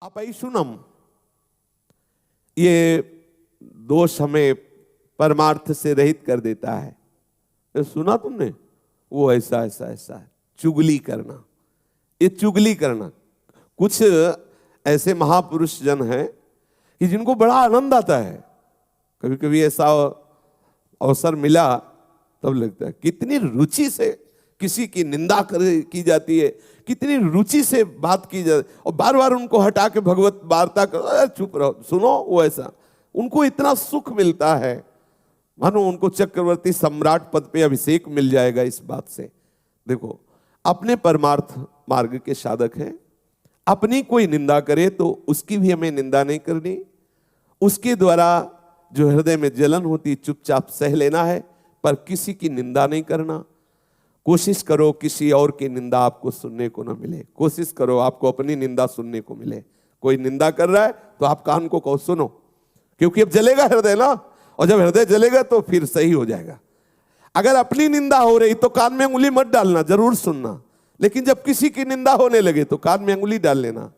अपैशुनम, ये दोष हमें परमार्थ से रहित कर देता है। ये सुना तुमने, वो ऐसा ऐसा ऐसा है, चुगली करना, ये चुगली करना। कुछ ऐसे महापुरुष जन हैं कि जिनको बड़ा आनंद आता है, कभी कभी ऐसा अवसर मिला तब लगता है कितनी रुचि से किसी की निंदा की जाती है, कितनी रुचि से बात की जाती, और बार बार उनको हटा के भगवत वार्ता करो, चुप रहो, सुनो, वो ऐसा उनको इतना सुख मिलता है मानो उनको चक्रवर्ती सम्राट पद पे अभिषेक मिल जाएगा इस बात से। देखो, अपने परमार्थ मार्ग के साधक हैं, अपनी कोई निंदा करे तो उसकी भी हमें निंदा नहीं करनी, उसके द्वारा जो हृदय में जलन होती चुपचाप सह लेना है, पर किसी की निंदा नहीं करना। कोशिश करो किसी और की निंदा आपको सुनने को ना मिले, कोशिश करो आपको अपनी निंदा सुनने को मिले। कोई निंदा कर रहा है तो आप कान को कहो सुनो, क्योंकि अब जलेगा हृदय ना, और जब हृदय जलेगा तो फिर सही हो जाएगा। अगर अपनी निंदा हो रही तो कान में उंगली मत डालना, जरूर सुनना, लेकिन जब किसी की निंदा होने लगे तो कान में उंगली डाल लेना।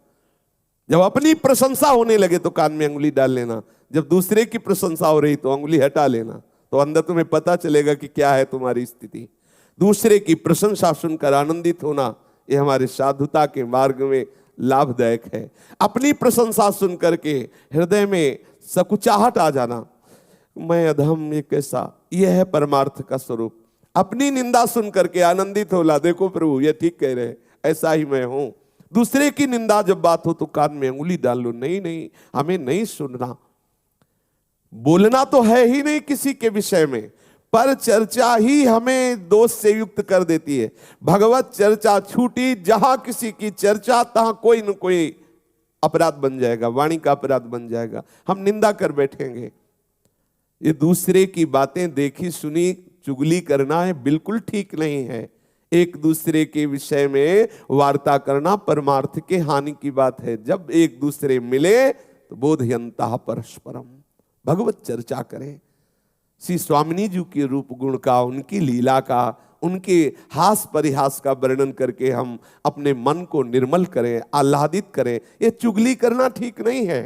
जब अपनी प्रशंसा होने लगे तो कान में उंगली डाल लेना, जब दूसरे की प्रशंसा हो रही तो उंगली हटा लेना, तो अंदर तुम्हें पता चलेगा कि क्या है तुम्हारी स्थिति। दूसरे की प्रशंसा सुनकर आनंदित होना, ये हमारे साधुता के मार्ग में लाभदायक है। अपनी प्रशंसा सुनकर के हृदय में सकुचाहट आ जाना, मैं अधम, ये कैसा, यह है परमार्थ का स्वरूप। अपनी निंदा सुनकर के आनंदित होला, देखो प्रभु ये ठीक कह रहे, ऐसा ही मैं हूं। दूसरे की निंदा जब बात हो तो कान में उंगली डाल लो, नहीं नहीं हमें नहीं सुनना। बोलना तो है ही नहीं किसी के विषय में, पर चर्चा ही हमें दोष से युक्त कर देती है। भगवत चर्चा छूटी, जहां किसी की चर्चा तहां कोई न कोई अपराध बन जाएगा, वाणी का अपराध बन जाएगा, हम निंदा कर बैठेंगे। ये दूसरे की बातें देखी सुनी चुगली करना है, बिल्कुल ठीक नहीं है। एक दूसरे के विषय में वार्ता करना परमार्थ के हानि की बात है। जब एक दूसरे मिले तो बोधयंता परस्परम, भगवत चर्चा करें, श्री स्वामिनी जी के रूप गुण का, उनकी लीला का, उनके हास परिहास का वर्णन करके हम अपने मन को निर्मल करें, आह्लादित करें। ये चुगली करना ठीक नहीं है।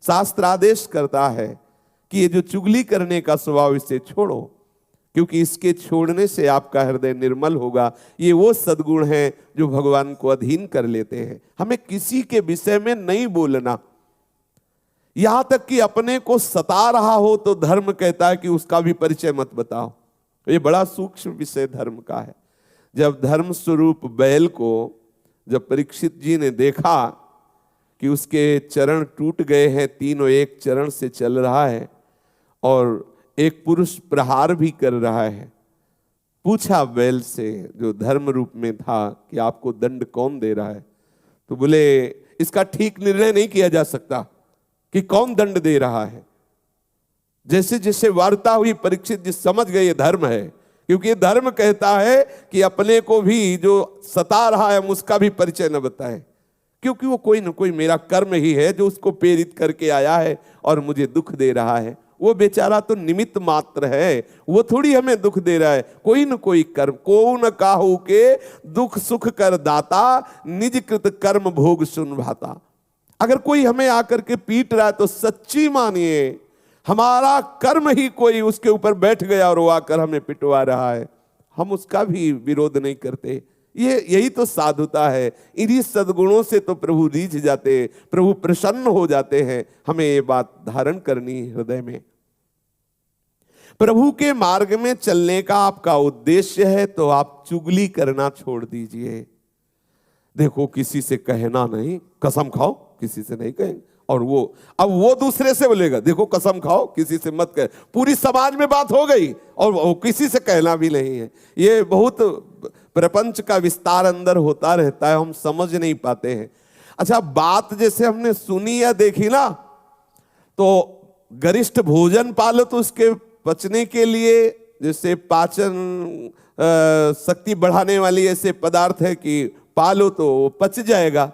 शास्त्र आदेश करता है कि ये जो चुगली करने का स्वभाव, इसे छोड़ो, क्योंकि इसके छोड़ने से आपका हृदय निर्मल होगा। ये वो सद्गुण हैं जो भगवान को अधीन कर लेते हैं। हमें किसी के विषय में नहीं बोलना, यहां तक कि अपने को सता रहा हो तो धर्म कहता है कि उसका भी परिचय मत बताओ। ये बड़ा सूक्ष्म विषय धर्म का है। जब धर्म स्वरूप बैल को जब परीक्षित जी ने देखा कि उसके चरण टूट गए हैं, तीनों एक चरण से चल रहा है और एक पुरुष प्रहार भी कर रहा है, पूछा बैल से जो धर्म रूप में था कि आपको दंड कौन दे रहा है? तो बोले इसका ठीक निर्णय नहीं किया जा सकता कि कौन दंड दे रहा है। जैसे जैसे वार्ता हुई परीक्षित जी समझ गए ये धर्म है, क्योंकि ये धर्म कहता है कि अपने को भी जो सता रहा है उसका भी परिचय न बताए, क्योंकि वो कोई न कोई मेरा कर्म ही है जो उसको प्रेरित करके आया है और मुझे दुख दे रहा है। वो बेचारा तो निमित्त मात्र है, वो थोड़ी हमें दुख दे रहा है। कोई न कोई कर्म, को न काहू के दुख सुख कर दाता, निज कृत कर्म भोग सुन भाता। अगर कोई हमें आकर के पीट रहा है तो सच्ची मानिए हमारा कर्म ही कोई उसके ऊपर बैठ गया और वो आकर हमें पिटवा रहा है, हम उसका भी विरोध नहीं करते। यही तो साधुता है। इन्हीं सद्गुणों से तो प्रभु रीझ जाते, प्रभु प्रसन्न हो जाते हैं। हमें ये बात धारण करनी हृदय में। प्रभु के मार्ग में चलने का आपका उद्देश्य है तो आप चुगली करना छोड़ दीजिए। देखो, किसी से कहना नहीं, कसम खाओ किसी से नहीं कहेंगे, और अब वो दूसरे से बोलेगा देखो कसम खाओ किसी से मत कहे। पूरी समाज में बात हो गई और वो किसी से कहना भी नहीं है। ये बहुत प्रपंच का विस्तार अंदर होता रहता है, हम समझ नहीं पाते हैं। अच्छा, बात जैसे हमने सुनी या देखी ना, तो गरिष्ठ भोजन पालो तो उसके पचने के लिए, जैसे पाचन शक्ति बढ़ाने वाली ऐसे पदार्थ है कि पालो तो पच जाएगा।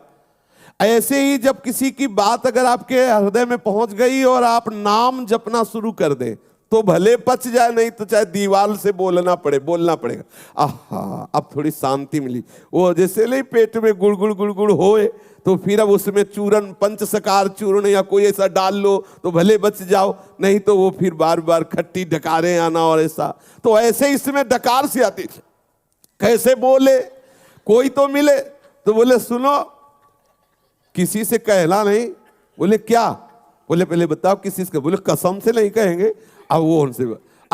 ऐसे ही जब किसी की बात अगर आपके हृदय में पहुंच गई और आप नाम जपना शुरू कर दें तो भले पच जाए, नहीं तो चाहे दीवार से बोलना पड़ेगा। आहा, अब थोड़ी शांति मिली। वो जैसे नहीं पेट में गुड़गुड़ गुड़गुड़ होए, तो फिर अब उसमें चूरन, पंचसकार चूर्ण या कोई ऐसा डाल लो तो भले बच जाओ, नहीं तो वो फिर बार बार खट्टी डकारें आना और ऐसा। तो ऐसे इसमें डकार से आती थी। कैसे बोले, कोई तो मिले तो बोले सुनो, किसी से कहना नहीं। बोले क्या? बोले पहले बताओ किसी से? बोले कसम से नहीं कहेंगे। अब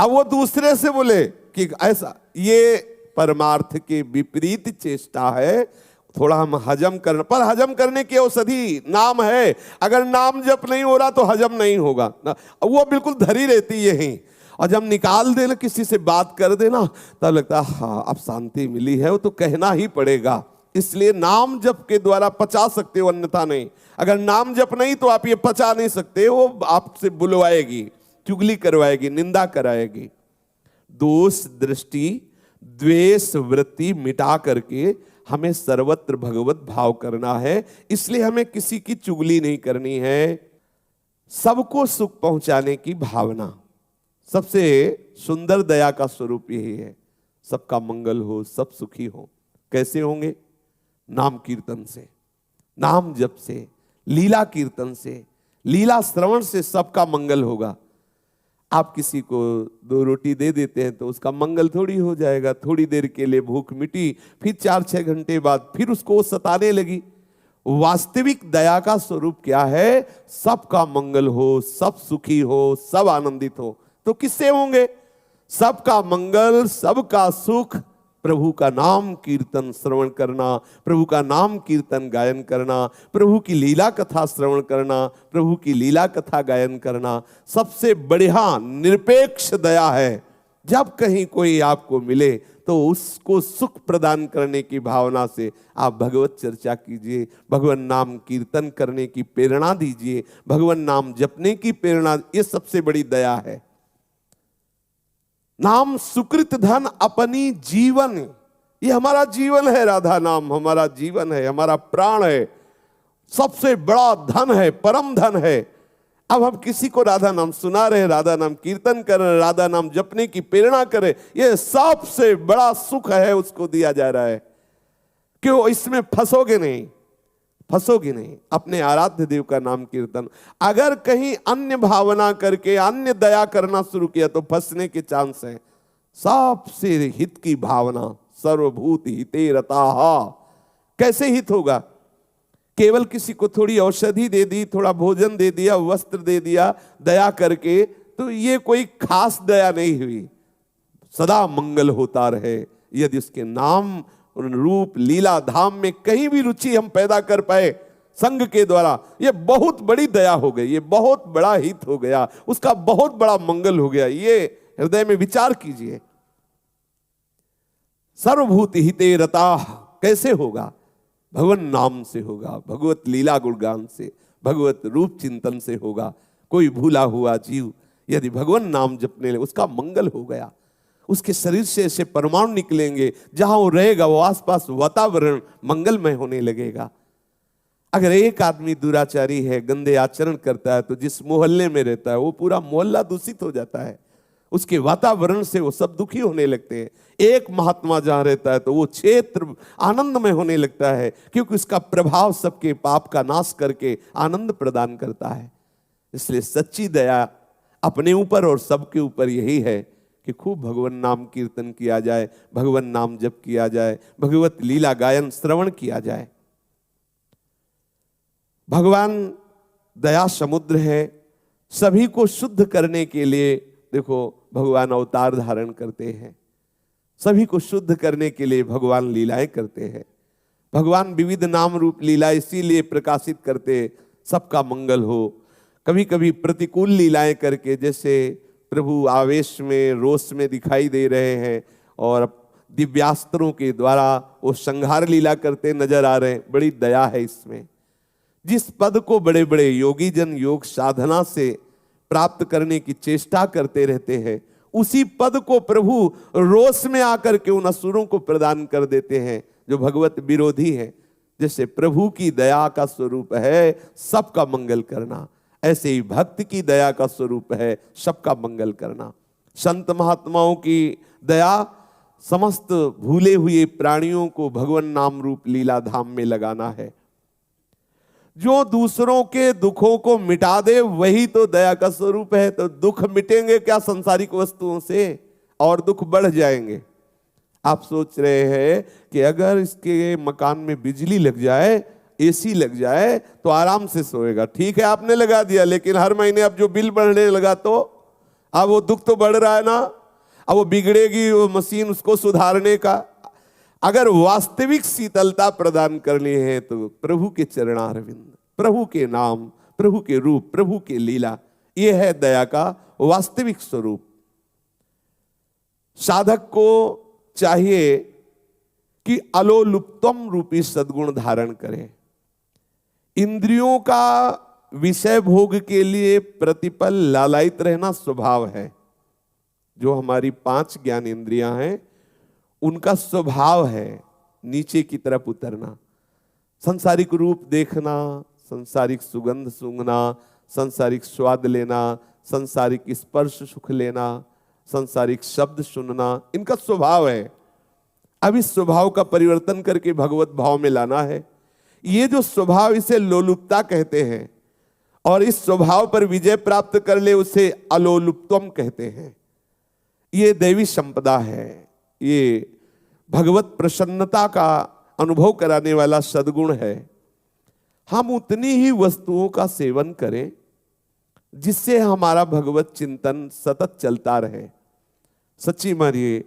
वो दूसरे से बोले कि ऐसा, ये परमार्थ के विपरीत चेष्टा है। थोड़ा हम हजम करना, पर हजम करने की औषधि नाम है। अगर नाम जप नहीं हो रहा तो हजम नहीं होगा, वो बिल्कुल धरी रहती यही। और जब निकाल देना, किसी से बात कर देना, तब लगता है हाँ अब शांति मिली है। वो तो कहना ही पड़ेगा। इसलिए नाम जप के द्वारा पचा सकते हो, अन्यथा नहीं। अगर नाम जप नहीं तो आप ये पचा नहीं सकते। वो आपसे बुलवाएगी, चुगली करवाएगी, निंदा कराएगी। दोष दृष्टि द्वेष वृत्ति मिटा करके हमें सर्वत्र भगवत भाव करना है। इसलिए हमें किसी की चुगली नहीं करनी है। सबको सुख पहुंचाने की भावना, सबसे सुंदर दया का स्वरूप यही है। सबका मंगल हो, सब सुखी हो। कैसे होंगे? नाम कीर्तन से, नाम जप से, लीला कीर्तन से, लीला श्रवण से सबका मंगल होगा। आप किसी को 2 रोटी दे देते हैं तो उसका मंगल थोड़ी हो जाएगा। थोड़ी देर के लिए भूख मिटी, फिर 4-6 घंटे बाद फिर उसको सताने लगी। वास्तविक दया का स्वरूप क्या है? सबका मंगल हो, सब सुखी हो, सब आनंदित हो। तो किससे होंगे? सबका मंगल, सबका सुख, प्रभु का नाम कीर्तन श्रवण करना, प्रभु का नाम कीर्तन गायन करना, प्रभु की लीला कथा श्रवण करना, प्रभु की लीला कथा गायन करना सबसे बढ़िया निरपेक्ष दया है। जब कहीं कोई आपको मिले तो उसको सुख प्रदान करने की भावना से आप भगवत चर्चा कीजिए, भगवान नाम कीर्तन करने की प्रेरणा दीजिए, भगवान नाम जपने की प्रेरणा। ये सबसे बड़ी दया है। नाम सुकृत धन अपनी जीवन, ये हमारा जीवन है। राधा नाम हमारा जीवन है, हमारा प्राण है, सबसे बड़ा धन है, परम धन है। अब हम किसी को राधा नाम सुना रहे, राधा नाम कीर्तन कर रहे, राधा नाम जपने की प्रेरणा करें, ये सबसे बड़ा सुख है, उसको दिया जा रहा है। क्यों? इसमें फंसोगे नहीं, फंसोगे नहीं। अपने आराध्य देव का नाम कीर्तन। अगर कहीं अन्य भावना करके अन्य दया करना शुरू किया तो फंसने के चांस हैं। सबसे हित की भावना, सर्वभूत हिते रताः। कैसे हित होगा? केवल किसी को थोड़ी औषधि दे दी, थोड़ा भोजन दे दिया, वस्त्र दे दिया दया करके, तो ये कोई खास दया नहीं हुई। सदा मंगल होता रहे। यदि उसके नाम रूप लीला धाम में कहीं भी रुचि हम पैदा कर पाए संग के द्वारा, ये बहुत बड़ी दया हो गई, ये बहुत बड़ा हित हो गया, उसका बहुत बड़ा मंगल हो गया। ये हृदय में विचार कीजिए। सर्वभूत हिते रताः कैसे होगा? भगवान नाम से होगा, भगवत लीला गुणगान से, भगवत रूप चिंतन से होगा। कोई भूला हुआ जीव यदि भगवान नाम जपने लगे, उसका मंगल हो गया। उसके शरीर से ऐसे परमाणु निकलेंगे, जहां वो रहेगा वो आसपास वातावरण मंगलमय होने लगेगा। अगर एक आदमी दुराचारी है, गंदे आचरण करता है, तो जिस मोहल्ले में रहता है वो पूरा मोहल्ला दूषित हो जाता है। उसके वातावरण से वो सब दुखी होने लगते हैं। एक महात्मा जहां रहता है तो वो क्षेत्र आनंदमय होने लगता है, क्योंकि उसका प्रभाव सबके पाप का नाश करके आनंद प्रदान करता है। इसलिए सच्ची दया अपने ऊपर और सबके ऊपर यही है कि खूब भगवान नाम कीर्तन किया जाए, भगवान नाम जप किया जाए, भगवत लीला गायन श्रवण किया जाए। भगवान दया समुद्र है। सभी को शुद्ध करने के लिए देखो भगवान अवतार धारण करते हैं। सभी को शुद्ध करने के लिए भगवान लीलाएं करते हैं। भगवान विविध नाम रूप लीला इसीलिए प्रकाशित करते, सबका मंगल हो। कभी कभी प्रतिकूल लीलाएं करके, जैसे प्रभु आवेश में रोष में दिखाई दे रहे हैं और दिव्यास्त्रों के द्वारा वो संहार लीला करते नजर आ रहे हैं। बड़ी दया है इसमें। जिस पद को बड़े बड़े योगी जन योग साधना से प्राप्त करने की चेष्टा करते रहते हैं, उसी पद को प्रभु रोष में आकर के उन असुरों को प्रदान कर देते हैं जो भगवत विरोधी हैं। जैसे प्रभु की दया का स्वरूप है सबका मंगल करना, ऐसे ही भक्त की दया का स्वरूप है सबका मंगल करना। संत महात्माओं की दया समस्त भूले हुए प्राणियों को भगवान नाम रूप लीला धाम में लगाना है। जो दूसरों के दुखों को मिटा दे वही तो दया का स्वरूप है। तो दुख मिटेंगे क्या संसारिक वस्तुओं से, और दुख बढ़ जाएंगे। आप सोच रहे हैं कि अगर इसके मकान में बिजली लग जाए, एसी लग जाए तो आराम से सोएगा। ठीक है आपने लगा दिया, लेकिन हर महीने अब जो बिल बढ़ने लगा तो अब वो दुख तो बढ़ रहा है ना। अब वो बिगड़ेगी वो मशीन, उसको सुधारने का। अगर वास्तविक शीतलता प्रदान करनी है तो प्रभु के चरणारविंद, प्रभु के नाम, प्रभु के रूप, प्रभु के लीला, यह है दया का वास्तविक स्वरूप। साधक को चाहिए कि अलोलुप्तम रूपी सद्गुण धारण करे। इंद्रियों का विषय भोग के लिए प्रतिपल लालायित रहना स्वभाव है। जो हमारी 5 ज्ञान इंद्रियां हैं उनका स्वभाव है नीचे की तरफ उतरना। सांसारिक रूप देखना, सांसारिक सुगंध सूंघना, सांसारिक स्वाद लेना, सांसारिक स्पर्श सुख लेना, सांसारिक शब्द सुनना, इनका स्वभाव है। अब इस स्वभाव का परिवर्तन करके भगवत भाव में लाना है। ये जो स्वभाव, इसे लोलुपता कहते हैं, और इस स्वभाव पर विजय प्राप्त कर ले उसे अलोलुप्तम कहते हैं। ये दैवी संपदा है, ये भगवत प्रसन्नता का अनुभव कराने वाला सद्गुण है। हम उतनी ही वस्तुओं का सेवन करें जिससे हमारा भगवत चिंतन सतत चलता रहे। सच्ची मानिए,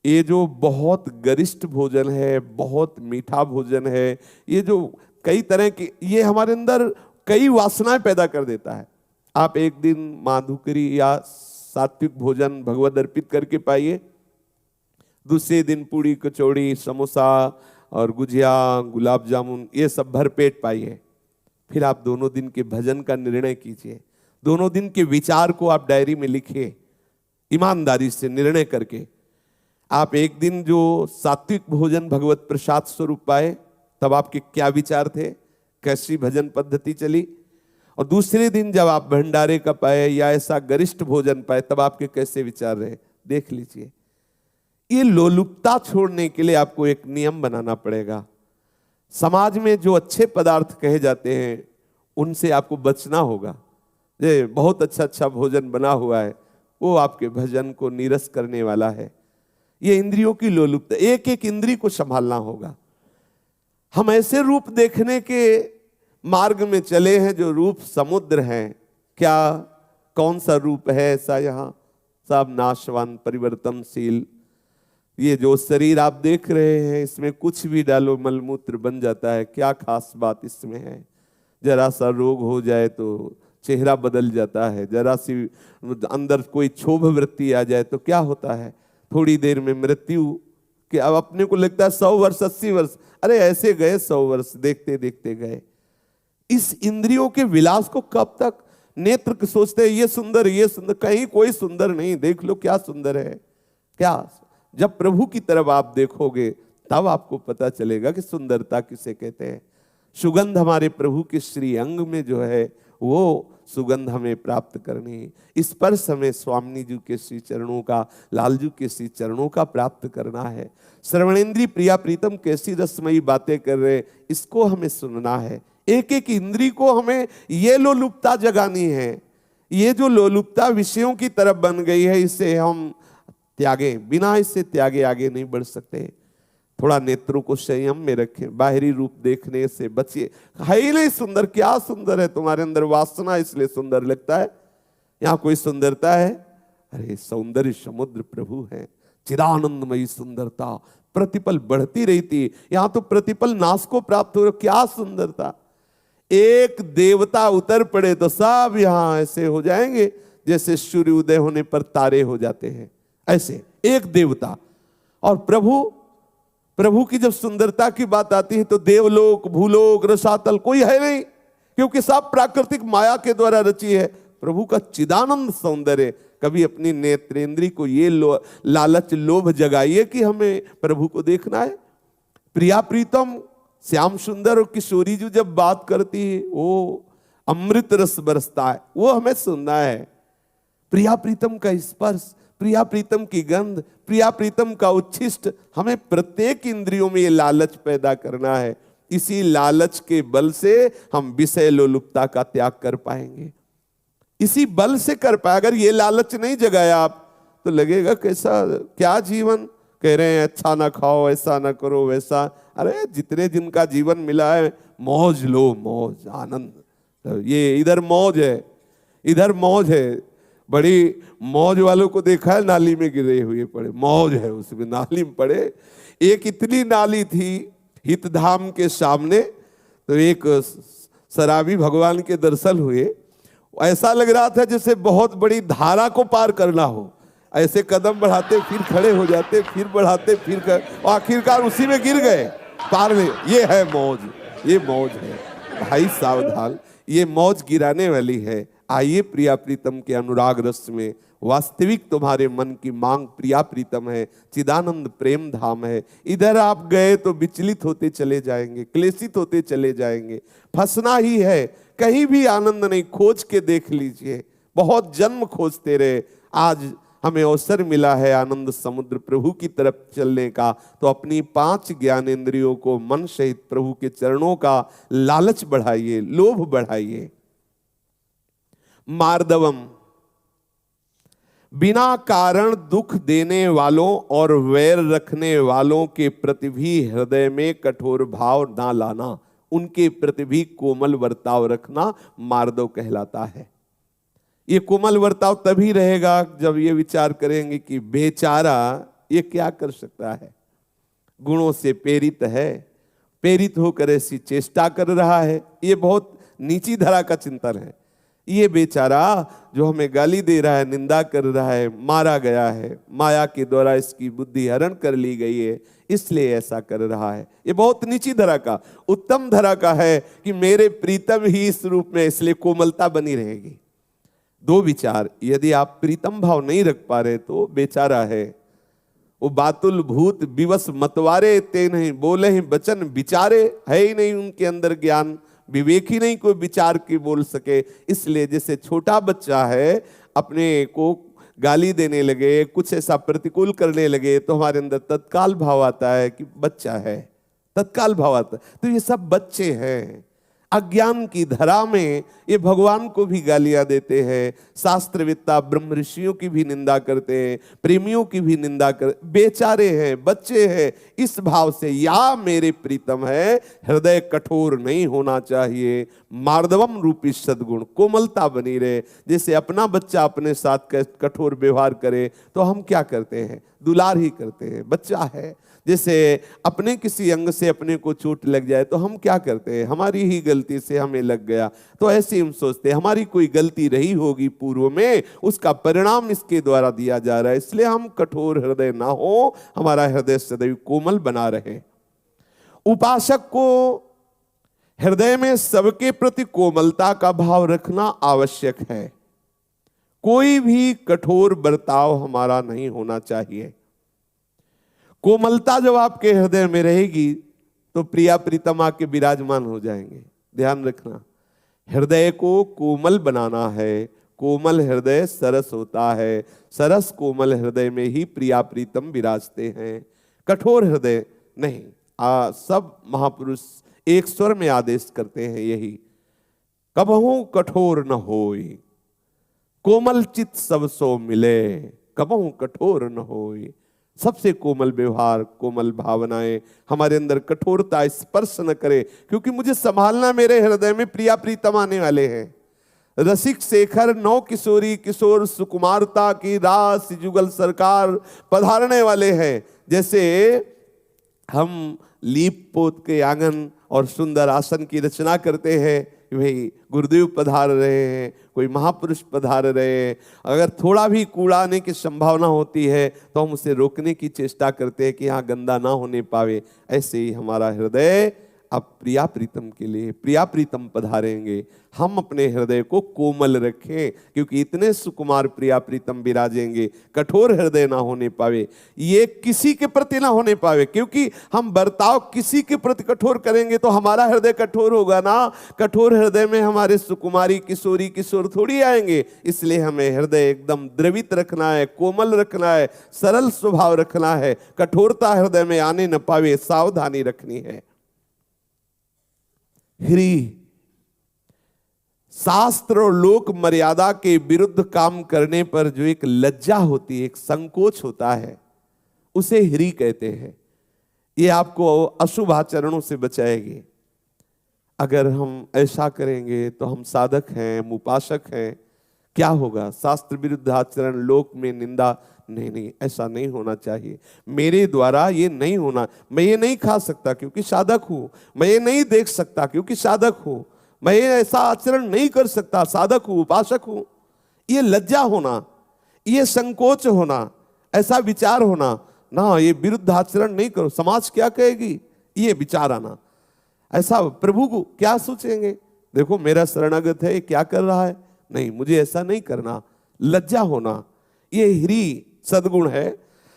ये जो बहुत गरिष्ठ भोजन है, बहुत मीठा भोजन है, ये जो कई तरह के, ये हमारे अंदर कई वासनाएं पैदा कर देता है। आप एक दिन माधुकरी या सात्विक भोजन भगवत अर्पित करके पाइए, दूसरे दिन पूड़ी कचौड़ी समोसा और गुजिया गुलाब जामुन ये सब भरपेट पाइए। फिर आप दोनों दिन के भजन का निर्णय कीजिए, दोनों दिन के विचार को आप डायरी में लिखिए, ईमानदारी से निर्णय करके। आप एक दिन जो सात्विक भोजन भगवत प्रसाद स्वरूप पाए तब आपके क्या विचार थे, कैसी भजन पद्धति चली, और दूसरे दिन जब आप भंडारे का पाए या ऐसा गरिष्ठ भोजन पाए तब आपके कैसे विचार रहे, देख लीजिए। ये लोलुपता छोड़ने के लिए आपको एक नियम बनाना पड़ेगा। समाज में जो अच्छे पदार्थ कहे जाते हैं उनसे आपको बचना होगा। ये बहुत अच्छा भोजन बना हुआ है, वो आपके भजन को नीरस करने वाला है। ये इंद्रियों की लोलुपता, एक एक इंद्री को संभालना होगा। हम ऐसे रूप देखने के मार्ग में चले हैं जो रूप समुद्र हैं। क्या कौन सा रूप है ऐसा? यहाँ सब नाशवान परिवर्तनशील। ये जो शरीर आप देख रहे हैं इसमें कुछ भी डालो मलमूत्र बन जाता है। क्या खास बात इसमें है? जरा सा रोग हो जाए तो चेहरा बदल जाता है, जरा सी अंदर कोई क्षोभ वृत्ति आ जाए तो क्या होता है, थोड़ी देर में मृत्यु। कि अब अपने को लगता है 100 वर्ष 80 वर्ष, अरे ऐसे गए 100 वर्ष, देखते देखते गए। इस इंद्रियों के विलास को कब तक नेत्र सोचते हैं ये सुंदर ये सुंदर, कहीं कोई सुंदर नहीं। देख लो क्या सुंदर है क्या। जब प्रभु की तरफ आप देखोगे तब आपको पता चलेगा कि सुंदरता किसे कहते हैं। सुगंध हमारे प्रभु के श्री अंग में जो है वो सुगंध हमें प्राप्त करनी। स्पर्श हमें स्वामी जी के श्री चरणों का, लालजू के श्री चरणों का प्राप्त करना है। श्रवणेन्द्रीय प्रिया प्रीतम कैसी रसमयी बातें कर रहे, इसको हमें सुनना है। एक एक इंद्री को हमें ये लोलुपता जगानी है। ये जो लोलुपता विषयों की तरफ बन गई है इसे हम त्यागे, बिना इससे त्यागे आगे नहीं बढ़ सकते। थोड़ा नेत्रों को संयम में रखें, बाहरी रूप देखने से बचिए। है ही नहीं सुंदर, क्या सुंदर है? तुम्हारे अंदर वासना इसलिए सुंदर लगता है। यहाँ कोई सुंदरता है? अरे सौंदर्य समुद्र प्रभु है, चिदानंदमयी सुंदरता प्रतिपल बढ़ती रहती। यहाँ तो प्रतिपल नाश को प्राप्त हो, क्या सुंदरता। एक देवता उतर पड़े तो सब यहाँ ऐसे हो जाएंगे जैसे सूर्य उदय होने पर तारे हो जाते हैं, ऐसे एक देवता। और प्रभु की जब सुंदरता की बात आती है तो देवलोक भूलोक रसातल कोई है नहीं, क्योंकि सब प्राकृतिक माया के द्वारा रची है। प्रभु का चिदानंद सौंदर्य। कभी अपनी नेत्रेंद्री को ये लालच लोभ जगाइए कि हमें प्रभु को देखना है। प्रिया प्रीतम श्याम सुंदर और किशोरी जी जब बात करती है, ओ अमृत रस बरसता है, वो हमें सुनना है। प्रिया प्रीतम का स्पर्श, प्रिया प्रीतम की गंध, प्रिया प्रीतम का उच्छिष्ट, हमें प्रत्येक इंद्रियों में ये लालच पैदा करना है। इसी लालच के बल से हम विषय लोलुपता का त्याग कर पाएंगे, इसी बल से कर पाए। अगर ये लालच नहीं जगाया आप तो लगेगा कैसा क्या जीवन, कह रहे हैं अच्छा ना खाओ, ऐसा ना करो, वैसा। अरे जितने दिन का जीवन मिला है मौज लो, मौज आनंद। तो ये इधर मौज है, इधर मौज है। बड़ी मौज वालों को देखा है नाली में गिरे हुए पड़े, मौज है उसमें, नाली में पड़े। एक इतनी नाली थी हितधाम के सामने, तो एक शराबी भगवान के दर्शन हुए। ऐसा लग रहा था जैसे बहुत बड़ी धारा को पार करना हो। ऐसे कदम बढ़ाते फिर खड़े हो जाते, फिर बढ़ाते फिर और आखिरकार उसी में गिर गए पार में। ये है मौज, ये मौज है भाई, सावधान, ये मौज गिराने वाली है। आइए प्रिया प्रीतम के अनुराग रस में, वास्तविक तुम्हारे मन की मांग प्रिया प्रीतम है, चिदानंद प्रेम धाम है। इधर आप गए तो विचलित होते चले जाएंगे, क्लेशित होते चले जाएंगे, फंसना ही है, कहीं भी आनंद नहीं। खोज के देख लीजिए, बहुत जन्म खोजते रहे, आज हमें अवसर मिला है आनंद समुद्र प्रभु की तरफ चलने का। तो अपनी 5 ज्ञानेंद्रियों को मन सहित प्रभु के चरणों का लालच बढ़ाइए, लोभ बढ़ाइए। मार्दवम, बिना कारण दुख देने वालों और वैर रखने वालों के प्रति भी हृदय में कठोर भाव ना लाना, उनके प्रति भी कोमल वर्ताव रखना मार्दव कहलाता है। ये कोमल वर्ताव तभी रहेगा जब ये विचार करेंगे कि बेचारा ये क्या कर सकता है, गुणों से प्रेरित है, प्रेरित होकर ऐसी चेष्टा कर रहा है। ये बहुत नीची धरा का चिंतन है। ये बेचारा जो हमें गाली दे रहा है, निंदा कर रहा है, मारा गया है, माया के द्वारा इसकी बुद्धि हरण कर ली गई है, इसलिए ऐसा कर रहा है। ये बहुत नीची धरा का। उत्तम धरा का है कि मेरे प्रीतम ही इस रूप में, इसलिए कोमलता बनी रहेगी। 2 विचार, यदि आप प्रीतम भाव नहीं रख पा रहे तो बेचारा है। वो बातुल भूत विवश मतवारे, ते नहीं बोले ही वचन विचारे, है ही नहीं उनके अंदर ज्ञान, विवेक ही नहीं कोई विचार की बोल सके। इसलिए जैसे छोटा बच्चा है, अपने को गाली देने लगे, कुछ ऐसा प्रतिकूल करने लगे, तो हमारे अंदर तत्काल भाव आता है कि बच्चा है, तत्काल भाव आता है। तो ये सब बच्चे हैं। अज्ञान की धरा में ये भगवान को भी गालियां देते हैं, शास्त्रवेत्ता ब्रह्म ऋषियों की भी निंदा करते हैं, प्रेमियों की भी निंदा कर, बेचारे हैं, बच्चे हैं। इस भाव से या मेरे प्रीतम है, हृदय कठोर नहीं होना चाहिए। मार्दवम रूपी सद्गुण, कोमलता बनी रहे। जैसे अपना बच्चा अपने साथ कठोर व्यवहार करे तो हम क्या करते हैं, दुलार ही करते हैं, बच्चा है। जैसे अपने किसी अंग से अपने को चोट लग जाए तो हम क्या करते हैं, हमारी ही गलती से हमें लग गया, तो ऐसे हम सोचते हैं हमारी कोई गलती रही होगी पूर्व में, उसका परिणाम इसके द्वारा दिया जा रहा है। इसलिए हम कठोर हृदय ना हो, हमारा हृदय सदैव कोमल बना रहे। उपासक को हृदय में सबके प्रति कोमलता का भाव रखना आवश्यक है। कोई भी कठोर बर्ताव हमारा नहीं होना चाहिए। कोमलता जब आपके हृदय में रहेगी तो प्रिया प्रीतम आके विराजमान हो जाएंगे। ध्यान रखना, हृदय को कोमल बनाना है। कोमल हृदय सरस होता है, सरस कोमल हृदय में ही प्रिया प्रीतम विराजते हैं, कठोर हृदय नहीं। सब महापुरुष एक स्वर में आदेश करते हैं यही, कबहू कठोर न होई, कोमल चित सब सो मिले, कबहू कठोर न होई। सबसे कोमल व्यवहार, कोमल भावनाएं, हमारे अंदर कठोरता स्पर्श न करे, क्योंकि मुझे संभालना, मेरे हृदय में प्रिया प्रीतम आने वाले हैं। रसिक शेखर नौ किशोरी किशोर सुकुमारता की रास जुगल सरकार पधारने वाले हैं। जैसे हम लीप पोत के आंगन और सुंदर आसन की रचना करते हैं, भाई गुरुदेव पधार रहे हैं, कोई महापुरुष पधार रहे हैं, अगर थोड़ा भी कूड़ा आने की संभावना होती है तो हम उसे रोकने की चेष्टा करते हैं कि यहाँ गंदा ना होने पावे। ऐसे ही हमारा हृदय अब प्रिया प्रीतम के लिए प्रिया प्रीतम पधारेंगे। हम अपने हृदय को कोमल रखें, क्योंकि इतने सुकुमार प्रिया प्रीतम विराजेंगे, कठोर हृदय ना होने पावे, ये किसी के प्रति ना होने पावे। क्योंकि हम बर्ताव किसी के प्रति कठोर करेंगे तो हमारा हृदय कठोर होगा ना। कठोर हृदय में हमारे सुकुमारी किशोरी किशोर थोड़ी आएंगे। इसलिए हमें हृदय एकदम द्रवित रखना है, कोमल रखना है, सरल स्वभाव रखना है। कठोरता हृदय में आने न पावे, सावधानी रखनी है। ह्री, शास्त्र और लोक मर्यादा के विरुद्ध काम करने पर जो एक लज्जा होती है, एक संकोच होता है, उसे ह्री कहते हैं। ये आपको अशुभ आचरणों से बचाएगी। अगर हम ऐसा करेंगे तो हम साधक हैं, हम उपासक हैं, क्या होगा? शास्त्र विरुद्ध आचरण, लोक में निंदा। नहीं, ऐसा नहीं होना चाहिए। मेरे द्वारा ये नहीं होना। मैं ये नहीं खा सकता क्योंकि साधक हूं, मैं ये नहीं देख सकता क्योंकि साधक हूं, मैं ये ऐसा आचरण नहीं कर सकता, साधक हूं, उपासक हूं। ये लज्जा होना, ये संकोच होना, ऐसा विचार होना ना, ये विरुद्ध आचरण नहीं करो, समाज क्या कहेगी, ये विचार आना। ऐसा प्रभु को क्या सोचेंगे, देखो मेरा शरणागत है, ये क्या कर रहा है, नहीं मुझे ऐसा नहीं करना। लज्जा होना, ये ह्री सद्गुण है।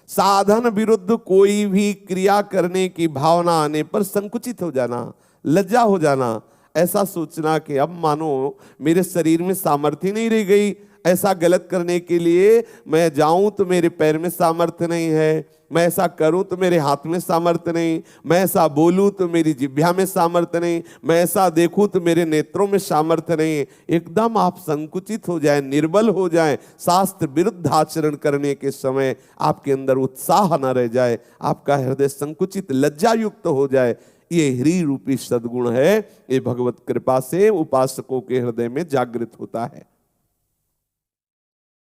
साधन विरुद्ध कोई भी क्रिया करने की भावना आने पर संकुचित हो जाना, लज्जा हो जाना, ऐसा सोचना कि अब मानो मेरे शरीर में सामर्थ्य नहीं रह गई, ऐसा गलत करने के लिए मैं जाऊं तो मेरे पैर में सामर्थ्य नहीं है, मैं ऐसा करूं तो मेरे हाथ में सामर्थ्य नहीं, मैं ऐसा बोलूं तो मेरी जिह्वा में सामर्थ्य नहीं, मैं ऐसा देखूं तो मेरे नेत्रों में सामर्थ्य नहीं। एकदम आप संकुचित हो जाएं, निर्बल हो जाएं, शास्त्र विरुद्ध आचरण करने के समय आपके अंदर उत्साह न रह जाए, आपका हृदय संकुचित लज्जा युक्त हो जाए। ये ह्री रूपी सद्गुण है, ये भगवत कृपा से उपासकों के हृदय में जागृत होता है।